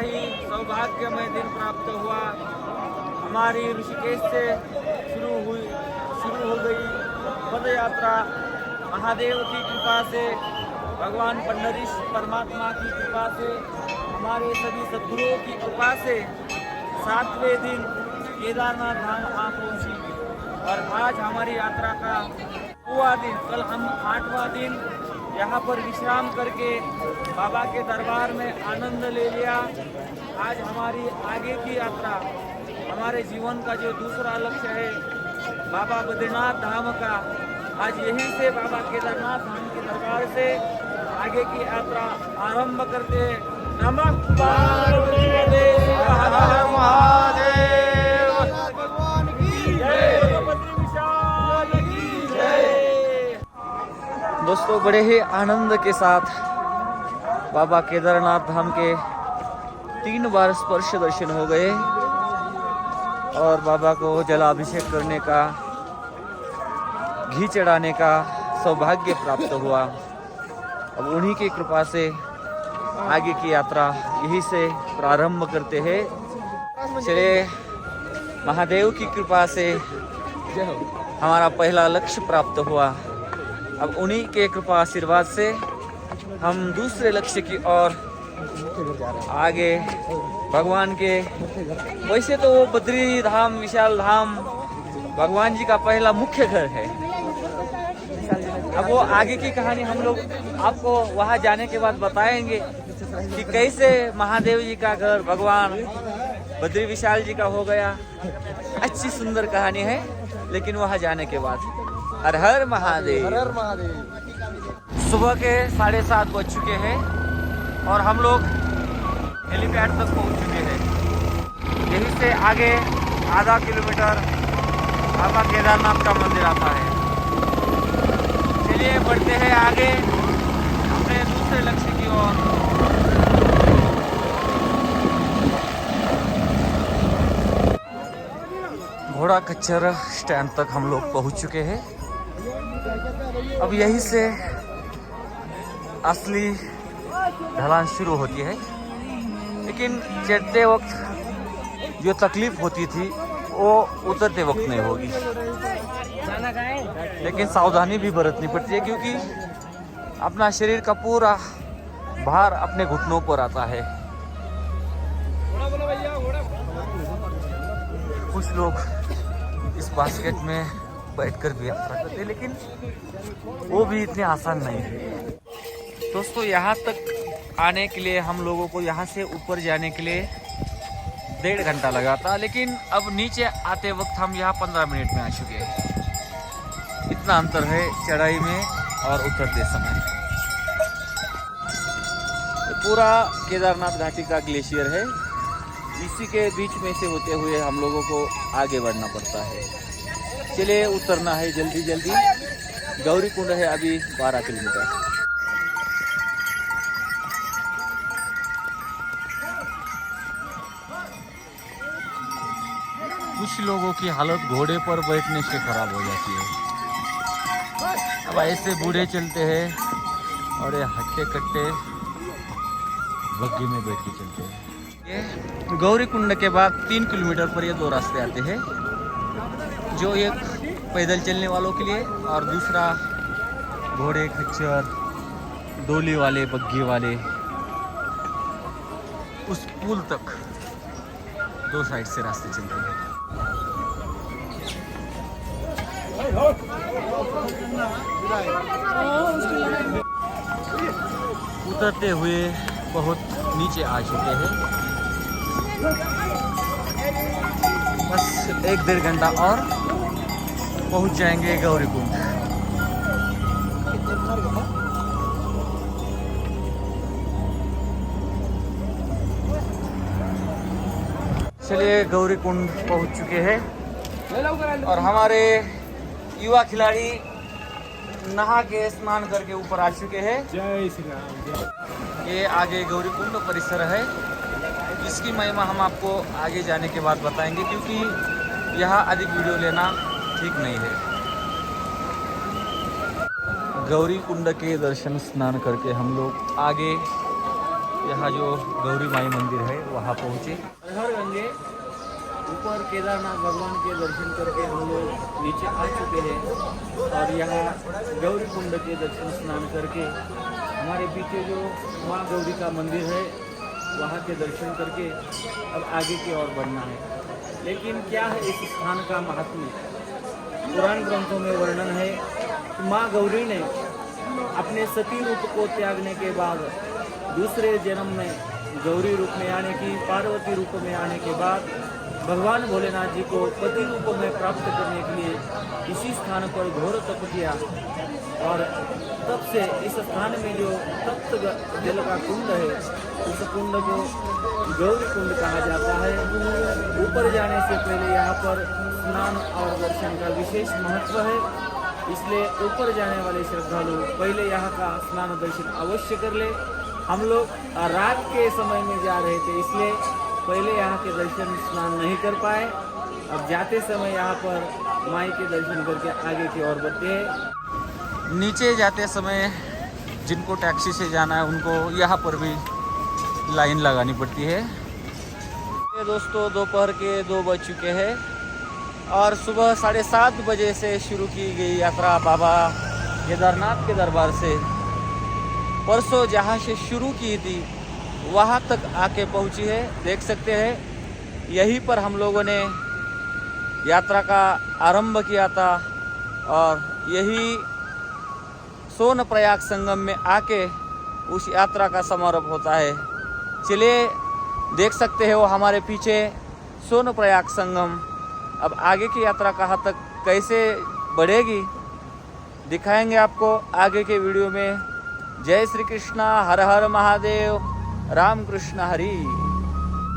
ही सौभाग्यमय दिन प्राप्त हुआ। हमारी ऋषिकेश से शुरू हो गई पद यात्रा महादेव की कृपा से, भगवान पंडरीश परमात्मा की कृपा से, हमारे सभी सद्गुरुओं की कृपा से 7वें दिन केदारनाथ धाम आ पहुंची और आज हमारी यात्रा का 9वां दिन। कल हम 8वां दिन यहाँ पर विश्राम करके बाबा के दरबार में आनंद ले लिया। आज हमारी आगे की यात्रा, हमारे जीवन का जो दूसरा लक्ष्य है बाबा बद्रीनाथ धाम का, आज यहीं से बाबा केदारनाथ धाम के दरबार से आगे की यात्रा आरंभ करते हैं। नमः पार्वती हर हर महादेव, भगवान की जय, बद्री विशाल की जय। दोस्तों, बड़े ही आनंद के साथ बाबा केदारनाथ धाम के 3 बार स्पर्श दर्शन हो गए और बाबा को जलाभिषेक करने का, घी चढ़ाने का सौभाग्य प्राप्त हुआ। अब उन्हीं की कृपा से आगे की यात्रा यहीं से प्रारंभ करते हैं। चलिए, महादेव की कृपा से हमारा पहला लक्ष्य प्राप्त हुआ। अब उन्हीं के कृपा आशीर्वाद से हम दूसरे लक्ष्य की ओर आगे भगवान के, वैसे तो वो बद्री धाम, विशाल धाम भगवान जी का पहला मुख्य घर है। अब वो आगे की कहानी हम लोग आपको वहां जाने के बाद बताएंगे कि कैसे महादेव जी का घर भगवान बद्री विशाल जी का हो गया। अच्छी सुंदर कहानी है, लेकिन वहां जाने के बाद। हर हर महादेव, हर हर महादेव। सुबह के 7:30 बज चुके हैं और हम लोग हेलीपैड तक पहुंच चुके हैं। यहीं से आगे आधा किलोमीटर बाबा केदारनाथ का मंदिर आता है। चलिए बढ़ते हैं आगे अपने दूसरे लक्ष्य की ओर। घोड़ा खच्चर स्टैंड तक हम लोग पहुंच चुके हैं। अब यहीं से असली ढलान शुरू होती है, लेकिन चढ़ते वक्त जो तकलीफ होती थी वो उतरते वक्त नहीं होगी। लेकिन सावधानी भी बरतनी पड़ती है, क्योंकि अपना शरीर का पूरा भार अपने घुटनों पर आता है। कुछ लोग इस बास्केट में बैठकर भी यात्रा करते हैं, लेकिन वो भी इतने आसान नहीं है। दोस्तों, यहाँ तक आने के लिए हम लोगों को, यहाँ से ऊपर जाने के लिए 1.5 घंटा लगा था, लेकिन अब नीचे आते वक्त हम यहाँ 15 मिनट में आ चुके हैं। इतना अंतर है चढ़ाई में और उतरते समय। पूरा केदारनाथ घाटी का ग्लेशियर है, इसी के बीच में से होते हुए हम लोगों को आगे बढ़ना पड़ता है। चलिए, उतरना है जल्दी जल्दी। गौरी कुंड है अभी 12 किलोमीटर। कुछ लोगों की हालत घोड़े पर बैठने से खराब हो जाती है। अब ऐसे बूढ़े चलते हैं और ये हट्टे कट्टे बग्गी में बैठ के चलते हैं। ये गौरी कुंड के बाद 3 किलोमीटर पर ये 2 रास्ते आते हैं, जो एक पैदल चलने वालों के लिए और दूसरा घोड़े खच्चर डोली वाले बग्गी वाले। उस पुल तक 2 साइड से रास्ते चलते हैं। उतरते हुए बहुत नीचे आ चुके हैं। बस 1-1.5 घंटा और पहुंच जाएंगे गौरी कुंड। चलिए, गौरी कुंड पहुंच चुके हैं और हमारे युवा खिलाड़ी नहा के स्नान करके ऊपर आ चुके हैं। जय श्री राम। ये आगे गौरी कुंड परिसर है, इसकी महिमा हम आपको आगे जाने के बाद बताएंगे, क्योंकि यहाँ अधिक वीडियो लेना ठीक नहीं है। गौरी कुंड के दर्शन स्नान करके हम लोग आगे यहाँ जो गौरी माई मंदिर है वहाँ पहुँचे। हर गंगे ऊपर केदारनाथ भगवान के दर्शन करके हम लोग नीचे आ चुके हैं और यहाँ गौरी कुंड के दर्शन स्नान करके हमारे पीछे जो माँ गौरी का मंदिर है वहाँ के दर्शन करके अब आगे की ओर बढ़ना है। लेकिन क्या है इस स्थान का महात्म्य? पुराण ग्रंथों में वर्णन है कि माँ गौरी ने अपने सती रूप को त्यागने के बाद दूसरे जन्म में गौरी रूप में आने की, पार्वती रूप में आने के बाद भगवान भोलेनाथ जी को पति रूप में प्राप्त करने के लिए इसी स्थान पर घोर तप किया और तब से इस स्थान में जो तप्त जल का कुंड है उस कुंड को गौरी कुंड कहा जाता है। ऊपर जाने से पहले यहाँ पर स्नान और दर्शन का विशेष महत्व है, इसलिए ऊपर जाने वाले श्रद्धालु पहले यहाँ का स्नान दर्शन अवश्य कर ले। हम लोग रात के समय में जा रहे थे इसलिए पहले यहाँ के दर्शन स्नान नहीं कर पाए। अब जाते समय यहाँ पर माई के दर्शन करके आगे की ओर बढ़ते हैं। नीचे जाते समय जिनको टैक्सी से जाना है उनको यहाँ पर भी लाइन लगानी पड़ती है। ये दोस्तों दोपहर के 2 बज चुके हैं और सुबह 7:30 बजे से शुरू की गई यात्रा बाबा केदारनाथ के दरबार से परसों जहाँ से शुरू की थी वहाँ तक आके पहुँची है। देख सकते हैं यहीं पर हम लोगों ने यात्रा का आरंभ किया था और यही सोनप्रयाग संगम में आके उस यात्रा का समारोह होता है। चलिए देख सकते हो हमारे पीछे सोनप्रयाग संगम। अब आगे की यात्रा कहाँ तक कैसे बढ़ेगी दिखाएंगे आपको आगे के वीडियो में। जय श्री कृष्णा, हर हर महादेव, राम कृष्ण हरि।